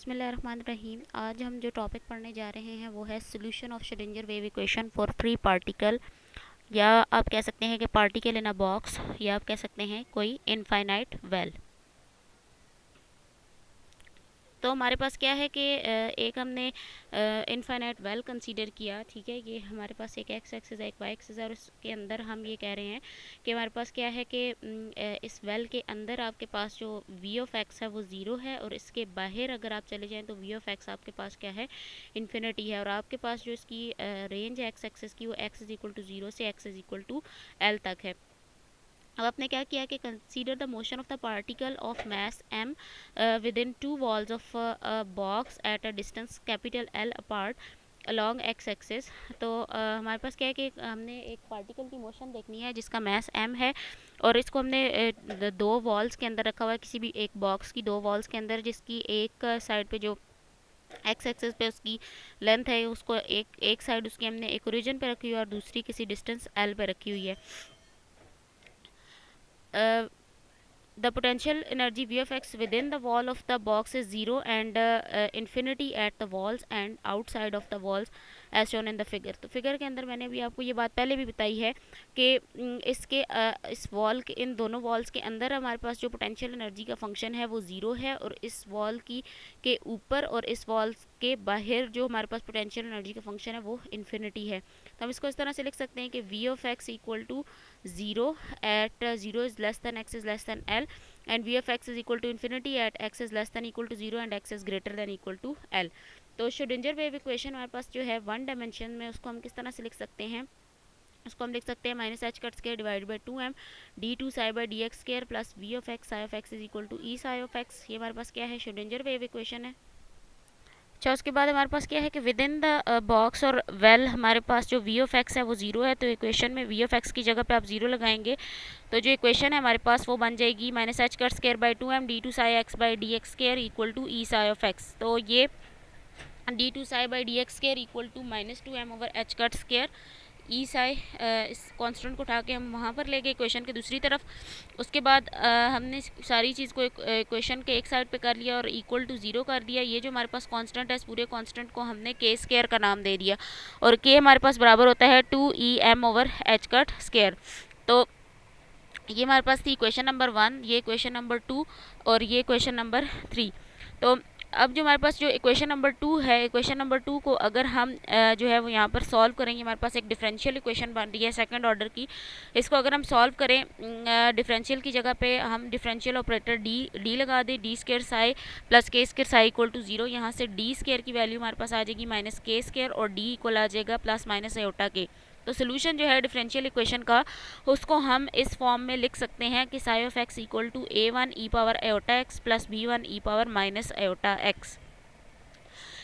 बिस्मिल्लाहिर्रहमानिर्रहीम। आज हम जो टॉपिक पढ़ने जा रहे हैं वो है solution of Schrodinger wave equation for free particle, या आप कह सकते हैं कि पार्टिकल इन अ बॉक्स, या आप कह सकते हैं कोई इनफाइनाइट वेल। तो हमारे पास क्या है कि एक हमने इनफाइनाइट वेल कंसीडर किया। ठीक है, ये हमारे पास एक एक्स एक्सिस है, एक वाई एक्सिस है, और इसके अंदर हम ये कह रहे हैं कि हमारे पास क्या है कि इस वेल के अंदर आपके पास जो वी ऑफ एक्स है वो ज़ीरो है, और इसके बाहर अगर आप चले जाएं तो वी ऑफ एक्स आपके पास क्या है, इन्फिनिटी है। और आपके पास जो इसकी रेंज है एक्स एक्सिस की, वो X is equal to zero से X is equal to L तक है। अब आपने क्या किया कि consider the motion of the particle of mass m within two walls of a box at a distance capital L apart along X axis. तो हमारे पास क्या है कि हमने एक पार्टिकल की मोशन देखनी है जिसका मास m है, और इसको हमने दो वॉल्स के अंदर रखा हुआ है, किसी भी एक बॉक्स की दो वॉल्स के अंदर, जिसकी एक साइड पे जो एक्स एक्सिस पे उसकी लेंथ है, उसको एक साइड उसकी हमने एक ओरिजिन पे रखी हुई है और दूसरी किसी डिस्टेंस L पे रखी हुई है। The potential energy V of x within the wall of the box is zero and infinity at the walls and outside of the walls as shown in the figure। तो figure के अंदर मैंने भी आपको ये बात पहले भी बताई है कि इस वॉल के, इन दोनों वॉल्स के अंदर हमारे पास जो पोटेंशियल एनर्जी का फंक्शन है वो ज़ीरो है, और इस वॉल की के ऊपर और इस वॉल के बाहर जो हमारे पास पोटेंशियल एनर्जी का फंक्शन है वो इन्फिनिटी है। तो हम इसको इस तरह से लिख सकते हैं कि v of x equal to zero at zero is less than x is less than l, and v of x is equal to infinity at x is less than equal to zero and x is greater than equal to l. तो Schrodinger wave equation हमारे पास जो है one dimension में, उसको हम किस तरह से लिख सकते हैं, उसको हम लिख सकते हैं minus H cut square divide by two M D two psi by D x square plus v of x is equal to E psi of x. ये हमारे पास क्या है, श्रोडिंगर वेव इक्वेशन है। अच्छा, उसके बाद हमारे पास क्या है कि विद इन द बॉक्स और वेल हमारे पास जो वी ऑफ एक्स है वो ज़ीरो है, तो इक्वेशन में वी ऑफ एक्स की जगह पे आप ज़ीरो लगाएंगे तो जो इक्वेशन है हमारे पास वो बन जाएगी minus H cut square by two M D two psi X by D x square equal to E psi of X. तो ये D two psi by D x square equal to minus two M over H cut square E psi, इस constant को उठा के हम वहाँ पर ले गए इक्वेशन के दूसरी तरफ। उसके बाद हमने सारी चीज़ को इक्वेशन के एक साइड पे कर लिया और इक्वल टू ज़ीरो कर दिया। ये जो हमारे पास कांस्टेंट है, इस पूरे कांस्टेंट को हमने के स्केयर का नाम दे दिया, और के हमारे पास बराबर होता है two e m over H cut square. तो ये हमारे पास थी इक्वेशन नंबर वन, ये इक्वेशन नंबर टू, और ये इक्वेशन नंबर थ्री। तो अब जो हमारे पास जो इक्वेशन नंबर टू है, इक्वेशन नंबर टू को अगर हम जो है वो यहाँ पर सॉल्व करेंगे, हमारे पास एक डिफरेंशियल इक्वेशन बन रही है सेकंड ऑर्डर की। इसको अगर हम सॉल्व करें, डिफरेंशियल की जगह पे हम डिफरेंशियल ऑपरेटर डी लगा दें, d square psi plus k square psi equal to zero. यहाँ से डी स्केयर की वैल्यू हमारे पास आ जाएगी माइनस के स्केयर, और डी इक्वल आ जाएगा प्लस माइनस आयोटा के। तो सोल्यूशन जो है डिफरेंशियल इक्वेशन का, उसको हम इस फॉर्म में लिख सकते हैं कि psi of x equal to A one e power iota x plus B one e power minus iota x.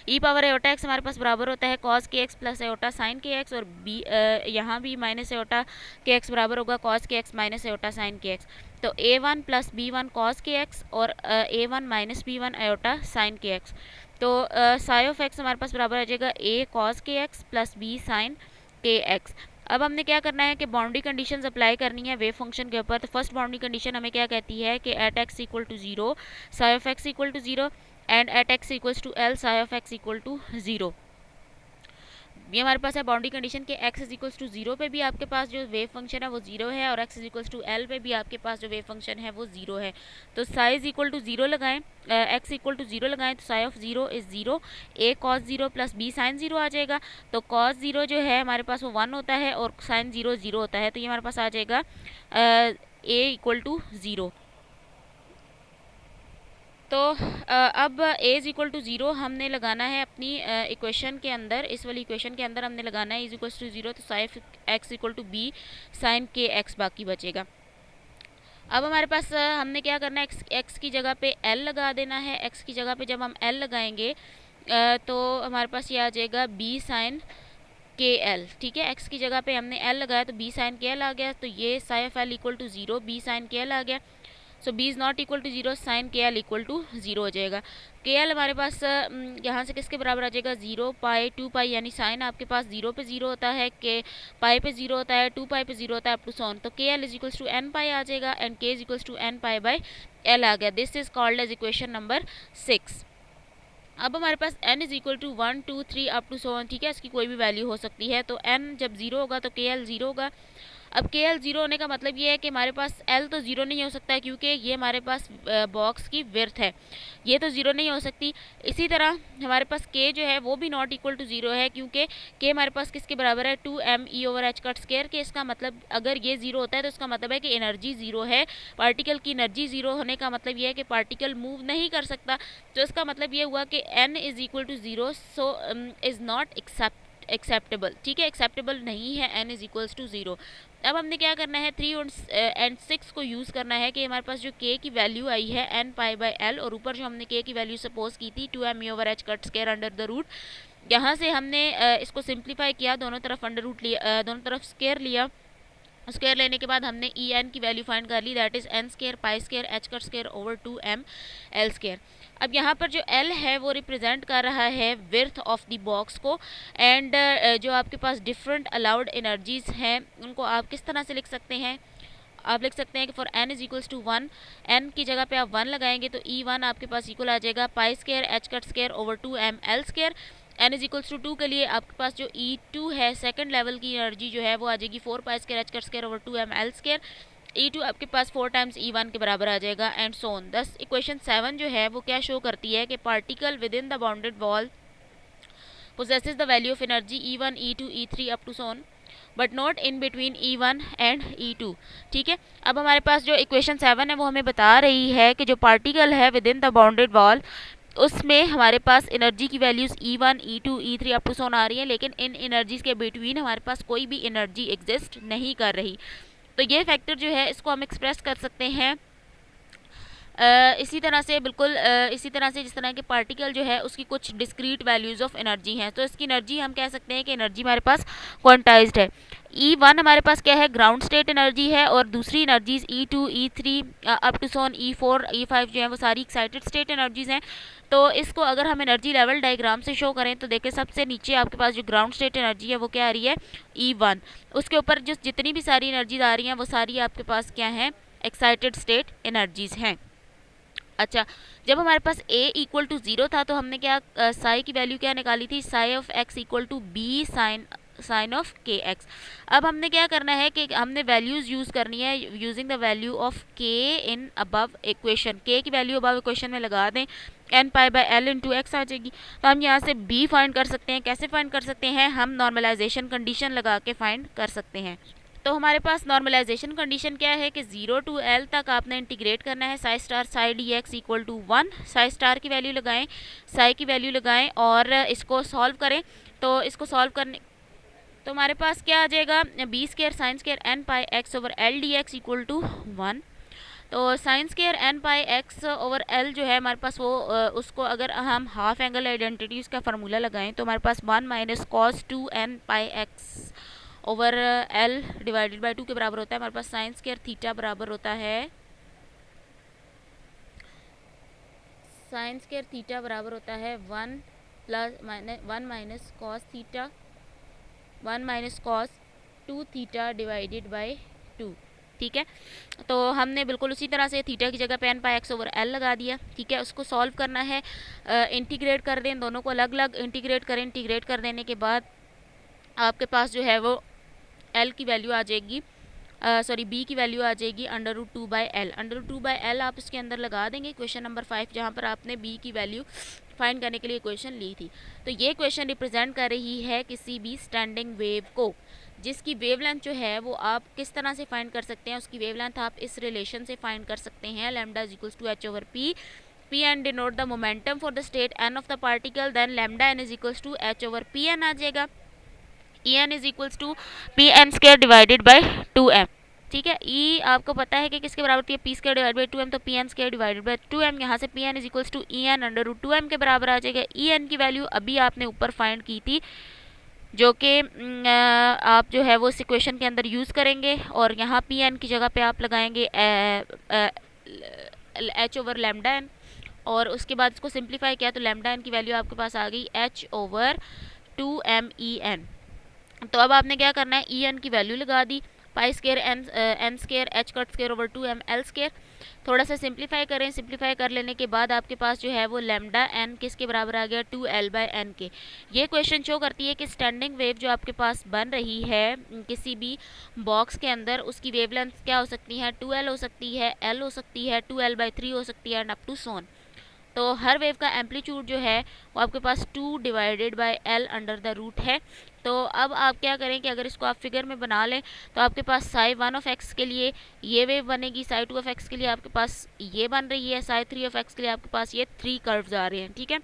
E power iota x हमारे पास बराबर होता है कॉस के एक्स प्लस आयोटा साइन के एक्स, और बी यहाँ भी माइनस आयोटा के एक्स बराबर होगा कॉस के एक्स माइनस आयोटा साइन के एक्स। तो A one plus B one cos के एक्स और A one minus B one iota sine के एक्स। तो साई ऑफ एक्स हमारे पास बराबर आ जाएगा ए कॉस के एक्स प्लस बी साइन के एक्स। अब हमने क्या करना है कि बाउंड्री कंडीशंस अप्लाई करनी है वेव फंक्शन के ऊपर। तो फर्स्ट बाउंड्री कंडीशन हमें क्या कहती है कि at x equal to zero psi of x equal to zero and at x equals to L psi of x equal to zero. ये हमारे पास है बाउंड्री कंडीशन के x is equals to zero पे भी आपके पास जो वेव फंक्शन है वो ज़ीरो है, और x is equals to L पे भी आपके पास जो वेव फंक्शन है वो ज़ीरो है। तो psi is equal to zero लगाएं, एक्स इक्वल टू ज़ीरो लगाएं, तो psi of zero is zero, A cos zero plus B sine zero आ जाएगा। तो कॉस ज़ीरो जो है हमारे पास वो वन होता है और साइन ज़ीरो ज़ीरो होता है, तो ये हमारे पास आ जाएगा ए इक्वल टू ज़ीरो। तो अब A is equal to zero हमने लगाना है अपनी इक्वेशन के अंदर, इस वाली इक्वेशन के अंदर हमने लगाना है इज इक्वल टू ज़ीरो, तो sine x equal to B sine के एक्स बाकी बचेगा। अब हमारे पास हमने क्या करना है, एक्स की जगह पे एल लगा देना है। एक्स की जगह पे जब हम एल लगाएंगे तो हमारे पास ये आ जाएगा बी साइन के एल। ठीक है, एक्स की जगह पे हमने एल लगाया तो बी साइन के एल आ गया, तो ये psi of L equal to zero B sine K L आ गया। So B is not equal to zero, sine K L equal to zero हो जाएगा। के एल हमारे पास यहाँ से किसके बराबर आ जाएगा, ज़ीरो पाई टू पाई, यानी साइन आपके पास ज़ीरो पे ज़ीरो होता है, के पाई पे ज़ीरो होता है, टू पाई पे ज़ीरो होता है, अप टू सॉन। तो K L is equals to N pi आ जाएगा, and K is equals to N pi by L आ गया। This is called as equation number 6। अब हमारे पास n is equal to 1 2 3 up to so on, ठीक है, इसकी कोई भी वैल्यू हो सकती है। तो n जब जीरो होगा तो के एल जीरो होगा। अब के एल जीरो होने का मतलब ये है कि हमारे पास एल तो जीरो नहीं हो सकता है, क्योंकि ये हमारे पास बॉक्स की विड्थ है, ये तो जीरो नहीं हो सकती। इसी तरह हमारे पास के जो है वो भी नॉट इक्वल टू जीरो है, क्योंकि के हमारे पास किसके बराबर है, 2m/e/h कट स्केयर के। इसका मतलब अगर ये जीरो होता है तो इसका मतलब है कि एनर्जी जीरो है। पार्टिकल की एनर्जी जीरो होने का मतलब ये है कि पार्टिकल मूव नहीं कर सकता। तो इसका मतलब ये हुआ कि n is equal to zero, so is not acceptable, ठीक है, एक्सेप्टेबल नहीं है n is equals to zero. अब हमने क्या करना है, 3 एंड 6 को यूज़ करना है कि हमारे पास जो k की वैल्यू आई है n पाई बाई एल, और ऊपर जो हमने k की वैल्यू सपोज की थी 2m/h cut square under the root, यहाँ से हमने इसको सिंप्लीफाई किया, दोनों तरफ अंडर रूट लिया, दोनों तरफ स्केयर लिया। स्क्वायर लेने के बाद हमने ई एन की वैल्यू फाइंड कर ली, that is N square pi square H cut square over 2m L square. अब यहाँ पर जो एल है वो रिप्रेजेंट कर रहा है विड्थ ऑफ द बॉक्स को, एंड जो आपके पास डिफरेंट अलाउड एनर्जीज हैं उनको आप किस तरह से लिख सकते हैं, आप लिख सकते हैं कि for n is equals to 1, n की जगह पे आप 1 लगाएंगे तो e1 आपके पास इक्वल आ जाएगा pi square H cut square over 2m L square. n is equals to 2 के लिए आपके पास जो e2 है सेकंड लेवल की एनर्जी जो है वो आ जाएगी 4 पाई square H cut square over 2m L square. e2 आपके पास 4 टाइम्स e1 के बराबर आ जाएगा, एंड सो ऑन। दस इक्वेशन 7 जो है वो क्या शो करती है कि particle with in the bounded wall possesses the value of energy E1, E2, E3 up to so on, but not in between E1 and E2, ठीक है। अब हमारे पास जो इक्वेशन 7 है वो हमें बता रही है कि जो पार्टिकल है within the bounded wall उसमें हमारे पास एनर्जी की values E1, E2, E3 up to so on आ रही है, लेकिन इन एनर्जीज़ के बिटवीन हमारे पास कोई भी एनर्जी एग्जिस्ट नहीं कर रही। तो ये फैक्टर जो है इसको हम एक्सप्रेस कर सकते हैं इसी तरह से, बिल्कुल इसी तरह से जिस तरह के पार्टिकल जो है उसकी कुछ डिस्क्रीट वैल्यूज़ ऑफ एनर्जी हैं, तो इसकी एनर्जी हम कह सकते हैं कि एनर्जी हमारे पास क्वांटाइज्ड है। E1 हमारे पास क्या है, ग्राउंड स्टेट एनर्जी है, और दूसरी energies E2, E3 up to Son E4, E5 जो है वो सारी एक्साइटेड स्टेट एनर्जीज हैं। तो इसको अगर हम एनर्जी लेवल डायग्राम से शो करें तो देखें सबसे नीचे आपके पास जो ग्राउंड स्टेट एनर्जी है वो क्या आ रही है, E1। उसके ऊपर जो जितनी भी सारी एनर्जीज आ रही हैं वो सारी आपके पास क्या हैं, एक्साइटेड स्टेट एनर्जीज हैं। अच्छा, जब हमारे पास a इक्वल टू 0 था तो हमने क्या साई की वैल्यू क्या निकाली थी, psi of x equal to B sine of k x. अब हमने क्या करना है कि हमने वैल्यूज़ यूज़ करनी है using the value of k in above equation. k की वैल्यू अबव इक्वेशन में लगा दें, n pi by L into X आ जाएगी। तो हम यहाँ से b फाइंड कर सकते हैं। कैसे फाइंड कर सकते हैं, हम नॉर्मलाइजेशन कंडीशन लगा के फाइंड कर सकते हैं। तो हमारे पास नॉर्मलाइजेशन कंडीशन क्या है कि 0 टू l तक आपने इंटीग्रेट करना है, psi star psi D x equal to 1, psi star की वैल्यू लगाएं, साई की वैल्यू लगाएं और इसको सॉल्व करें। तो इसको सॉल्व करने तो हमारे पास क्या आ जाएगा, B square sine square N pi x over L D x equal to 1। तो sine square N pi x over L जो है हमारे पास वो उसको अगर हम हाफ एंगल आइडेंटिटीज़ का फार्मूला लगाएं तो हमारे पास 1 minus cos 2 N pi x over L divided by 2 के बराबर होता है। हमारे पास साइन स्केयर थीटा बराबर होता है, साइन स्केयर थीटा बराबर होता है 1 minus cos theta 1 minus cos 2 theta divided by 2, ठीक है। तो हमने बिल्कुल उसी तरह से थीटा की जगह पे N pi x over L लगा दिया, ठीक है। उसको सॉल्व करना है, इंटीग्रेट कर दें, दोनों को अलग अलग इंटीग्रेट करें। इंटीग्रेट कर देने के बाद आपके पास जो है वो एल की वैल्यू आ जाएगी, सॉरी बी की वैल्यू आ जाएगी under root 2 by L. Under root 2 by L आप इसके अंदर लगा देंगे क्वेश्चन नंबर 5, जहाँ पर आपने बी की वैल्यू फाइंड करने के लिए क्वेश्चन ली थी। तो ये क्वेश्चन रिप्रेजेंट कर रही है किसी भी स्टैंडिंग वेव को, जिसकी वेवलेंथ जो है वो आप किस तरह से फाइंड कर सकते हैं। उसकी वेवलेंथ आप इस रिलेशन से फाइंड कर सकते हैं, lambda is equals to H over P, P N denote the momentum for the state N of the particle, then lambda N is equals to H over P N आ जाएगा। E N is equals to P N square divided by 2m, ठीक है। ई आपको पता है कि किसके बराबर होती है, P square divide by 2m, तो P N square divided by 2m, यहाँ से P N is equals to E N under root 2m के बराबर आ जाएगा। ई एन की वैल्यू अभी आपने ऊपर फाइंड की थी, जो कि आप जो है वो इस इक्वेशन के अंदर यूज़ करेंगे, और यहाँ पी एन की जगह पे आप लगाएंगे एच ओवर लैम्डा एन, और उसके बाद इसको सिंप्लीफाई किया तो लैम्डा एन की वैल्यू आपके पास आ गई H over 2m E N. तो अब आपने क्या करना है, ई एन की वैल्यू लगा दी, pi square N square H cut square over 2m L square. थोड़ा सा सिंप्लीफाई करें, सिंप्लीफाई कर लेने के बाद आपके पास जो है वो लैम्डा एन किसके बराबर आ गया, 2l/n के। ये क्वेश्चन शो करती है कि स्टैंडिंग वेव जो आपके पास बन रही है किसी भी बॉक्स के अंदर, उसकी वेवलेंथ क्या हो सकती है, 2l हो सकती है, l हो सकती है, 2l/3 हो सकती है, एंड अप टू सोन। तो हर वेव का एम्पलीट्यूड जो है वो आपके पास 2/l अंडर द रूट है। तो अब आप क्या करें कि अगर इसको आप फिगर में बना लें तो आपके पास ψ1 के लिए ये वेव बनेगी, ψ2 के लिए आपके पास ये बन रही है, ψ3 के लिए आपके पास ये 3 कर्व्स आ रहे हैं, ठीक है।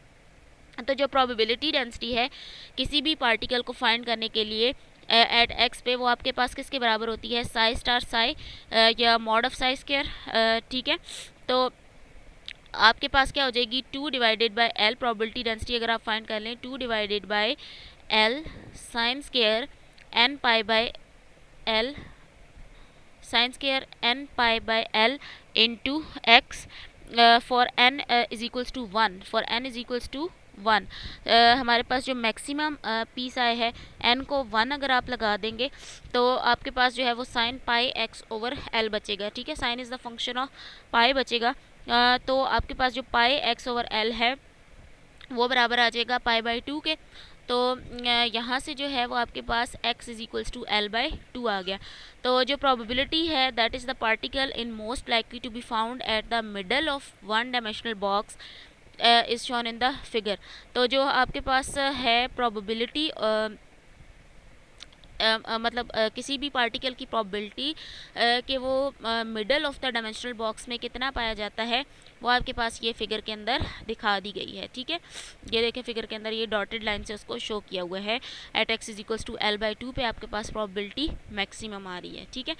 तो जो प्रोबेबिलिटी डेंसिटी है किसी भी पार्टिकल को फाइंड करने के लिए एट एक्स पे, वो आपके पास किसके बराबर होती है, साई स्टार साई या मॉड ऑफ साई स्क्वायर, ठीक है। तो आपके पास क्या हो जाएगी, 2/l प्रोबेबिलिटी डेंसिटी अगर आप फाइंड कर लें, 2/l साइन स्क्वायर n पाई l साइन स्क्वायर n पाई/l into X for n is equals to 1, for n is equals to 1। हमारे पास जो मैक्सिमम पीस आए है n को 1 अगर आप लगा देंगे तो आपके पास जो है वो साइन पाई x/l बचेगा, ठीक है। Sine is the function of pi बचेगा। तो आपके पास जो पाई x/l है वो बराबर आ जाएगा π/2 के। तो यहाँ से जो है वो आपके पास x is equals to l/2 आ गया। तो जो प्रोबेबिलिटी है that is the particle in most likely to be found at the middle of one dimensional box is shown in the figure. तो जो आपके पास है प्रोबेबिलिटी मतलब किसी भी पार्टिकल की प्रोबेबिलिटी कि वो middle of the dimensional box में कितना पाया जाता है, वो आपके पास ये फिगर के अंदर दिखा दी गई है, ठीक है। ये देखें फिगर के अंदर ये डॉटेड लाइन से उसको शो किया हुआ है, at x is equals to l/2 पे आपके पास प्रोबेबिलिटी मैक्सिमम आ रही है, ठीक है।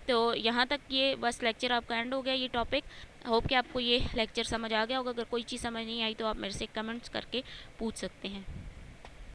तो यहाँ तक ये बस लेक्चर आपका एंड हो गया, ये टॉपिक। होप कि आपको ये लेक्चर समझ आ गया होगा। अगर कोई चीज़ समझ नहीं आई तो आप मेरे से कमेंट्स करके पूछ सकते हैं।